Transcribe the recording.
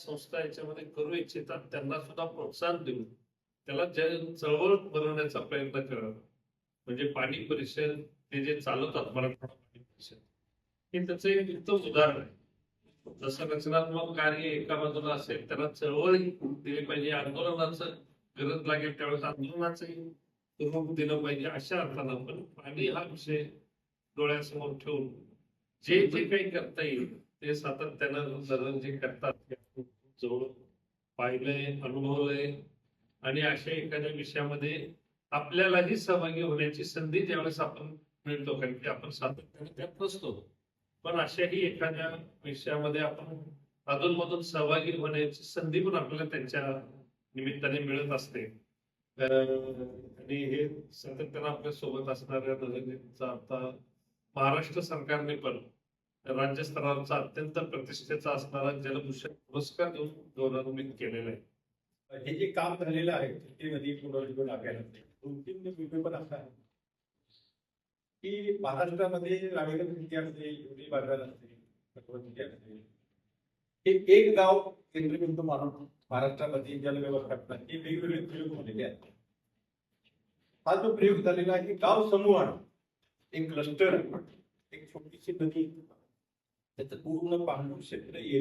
संस्था याच्यामध्ये करू इच्छितात त्यांना सुद्धा प्रोत्साहन देऊन त्याला चळवळ बनवण्याचा प्रयत्न करावा. म्हणजे पाणी परिषद ते जे चालवतात मराठवाडा पाणी परिषद हे त्याचं एक उत्तम उदाहरण आहे. जसं रचनात्मक कार्य एका बाजूला असेल त्याला चळवळ दिली पाहिजे, आंदोलनाचं गरज लागेल त्यावेळेस आंदोलनाचंही रूप दिलं पाहिजे. अशा अर्थानं पण पाणी हा विषय डोळ्यासमोर ठेवून जे जे काही करता येईल ते सातत्यानं जण जे करतात ते आपण जवळ पाहिलंय, अनुभवलंय आणि अशा एखाद्या विषयामध्ये आपल्यालाही सहभागी होण्याची संधी त्यावेळेस आपण मिळतो, कारण की आपण सातत्याने त्यात नसतो. पण अशाही एखाद्या विषयामध्ये आपण अधूनमधून सहभागी होण्याची संधी पण आपल्याला त्यांच्या निमित्ताने मिळत असते. आणि हे सातत्यानं आपल्या सोबत असणाऱ्या नजरेचा आता महाराष्ट्र सरकारने पण राज्य स्तरावरचा अत्यंत प्रतिष्ठेचा असणारा जलभूषण पुरस्कार देऊन गौरवान्वित केलेला आहे. हे जे काम झालेलं आहे ते नदी पूर्ण लागायला 2-3 विषय पण असा आहे की महाराष्ट्रामध्ये रामेश्वर असेल, बाजार असेल, हे एक गाव केंद्रबिंदू मानून महाराष्ट्रामध्ये जलव्यवस्थापन हे वेगवेगळे प्रयोग झालेले आहेत. हा जो प्रयोग झालेला आहे गाव समूह एक क्लस्टर, एक छोटीशी नदी, त्याचं पूर्ण पाणलोट क्षेत्र एरिया